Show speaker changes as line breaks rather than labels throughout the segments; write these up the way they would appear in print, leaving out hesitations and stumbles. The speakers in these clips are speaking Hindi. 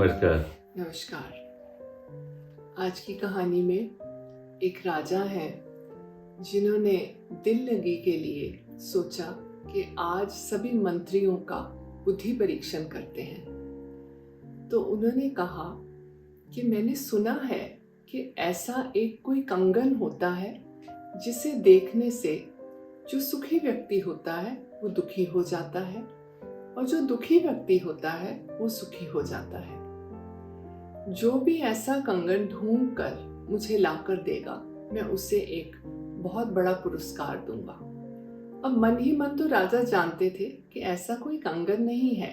नमस्कार।
नमस्कार। आज की कहानी में एक राजा हैं जिन्होंने दिल लगी के लिए सोचा कि आज सभी मंत्रियों का बुद्धि परीक्षण करते हैं। तो उन्होंने कहा कि मैंने सुना है कि ऐसा एक कोई कंगन होता है जिसे देखने से जो सुखी व्यक्ति होता है वो दुखी हो जाता है और जो दुखी व्यक्ति होता है वो सुखी हो जाता है। जो भी ऐसा कंगन ढूंढ कर मुझे लाकर देगा मैं उसे एक बहुत बड़ा पुरस्कार दूंगा। अब मन ही मन तो राजा जानते थे कि ऐसा कोई कंगन नहीं है,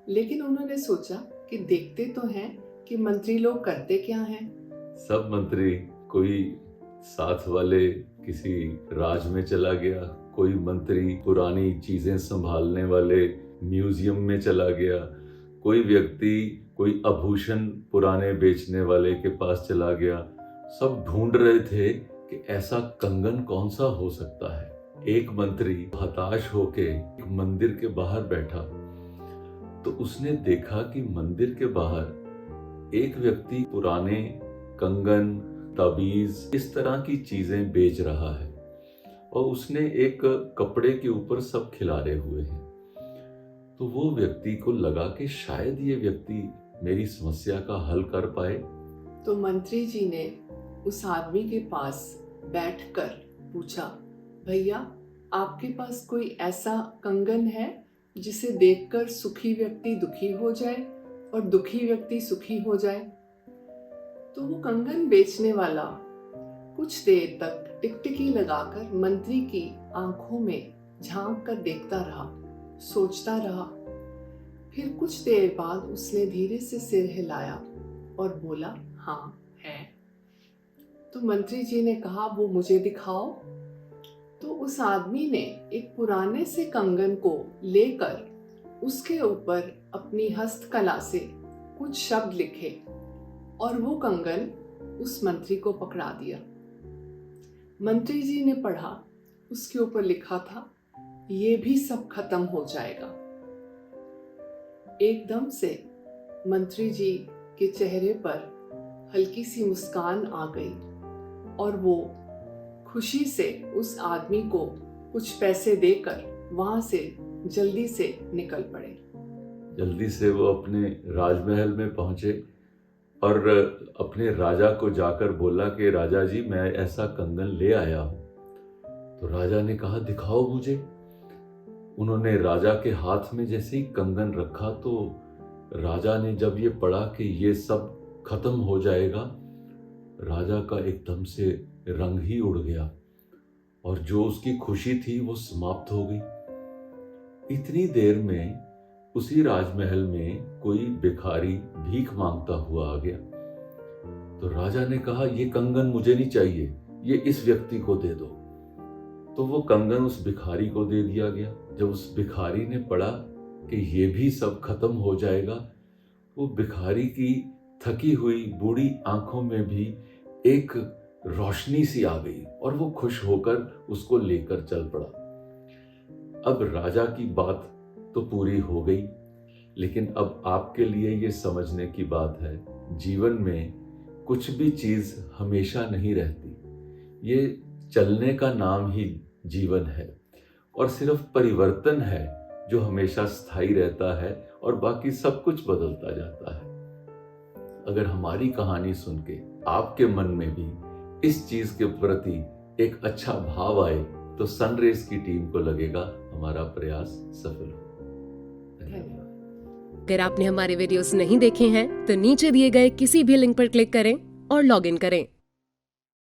लेकिन उन्होंने सोचा कि देखते तो हैं कि मंत्री लोग करते क्या हैं।
सब मंत्री, कोई साथ वाले किसी राज में चला गया, कोई मंत्री पुरानी चीजें संभालने वाले म्यूजियम में चला गया, कोई व्यक्ति कोई आभूषण पुराने बेचने वाले के पास चला गया। सब ढूंढ रहे थे कि ऐसा कंगन कौन सा हो सकता है। एक मंत्री हताश होके एक मंदिर के बाहर बैठा तो उसने देखा कि मंदिर के बाहर एक व्यक्ति पुराने कंगन, ताबीज, इस तरह की चीजें बेच रहा है और उसने एक कपड़े के ऊपर सब खिलारे हुए हैं। तो वो व्यक्ति को लगा कि शायद ये व्यक्ति मेरी समस्या का हल कर पाए।
तो मंत्री जी ने उस आदमी के पास बैठकर पूछा, भैया आपके पास कोई ऐसा कंगन है जिसे देखकर सुखी व्यक्ति दुखी हो जाए और दुखी व्यक्ति सुखी हो जाए? तो वो कंगन बेचने वाला कुछ देर तक टिकटिकी लगाकर मंत्री की आंखों में झांक कर देखता रहा, सोचता रहा। फिर कुछ देर बाद उसने धीरे से सिर हिलाया और बोला, हाँ है। तो मंत्री जी ने कहा, वो मुझे दिखाओ। तो उस आदमी ने एक पुराने से कंगन को लेकर उसके ऊपर अपनी हस्तकला से कुछ शब्द लिखे और वो कंगन उस मंत्री को पकड़ा दिया। मंत्री जी ने पढ़ा, उसके ऊपर लिखा था, ये भी सब खत्म हो जाएगा। एकदम से मंत्री जी के चेहरे पर हल्की सी मुस्कान आ गई और वो खुशी से उस आदमी को कुछ पैसे देकर वहां से जल्दी से निकल पड़े।
जल्दी से वो अपने राजमहल में पहुंचे और अपने राजा को जाकर बोला कि राजा जी, मैं ऐसा कंगन ले आया हूं। तो राजा ने कहा, दिखाओ मुझे। उन्होंने राजा के हाथ में जैसे ही कंगन रखा तो राजा ने जब ये पढ़ा कि ये सब खत्म हो जाएगा, राजा का एकदम से रंग ही उड़ गया और जो उसकी खुशी थी वो समाप्त हो गई। इतनी देर में उसी राजमहल में कोई भिखारी भीख मांगता हुआ आ गया। तो राजा ने कहा, ये कंगन मुझे नहीं चाहिए, ये इस व्यक्ति को दे दो। तो वो कंगन उस भिखारी को दे दिया गया। जब उस भिखारी ने पढ़ा कि ये भी सब खत्म हो जाएगा, वो भिखारी की थकी हुई बूढ़ी आंखों में भी एक रोशनी सी आ गई और वो खुश होकर उसको लेकर चल पड़ा। अब राजा की बात तो पूरी हो गई, लेकिन अब आपके लिए ये समझने की बात है, जीवन में कुछ भी चीज हमेशा नहीं रहती। ये चलने का नाम ही जीवन है और सिर्फ परिवर्तन है जो हमेशा स्थायी रहता है और बाकी सब कुछ बदलता जाता है। अगर हमारी कहानी सुन के आपके मन में भी इस चीज के प्रति एक अच्छा भाव आए तो सनरेज की टीम को लगेगा हमारा प्रयास सफल हो।
धन्यवाद।
अगर आपने हमारे वीडियोस नहीं देखे हैं तो नीचे दिए गए किसी भी लिंक पर क्लिक करें और लॉग इन करें।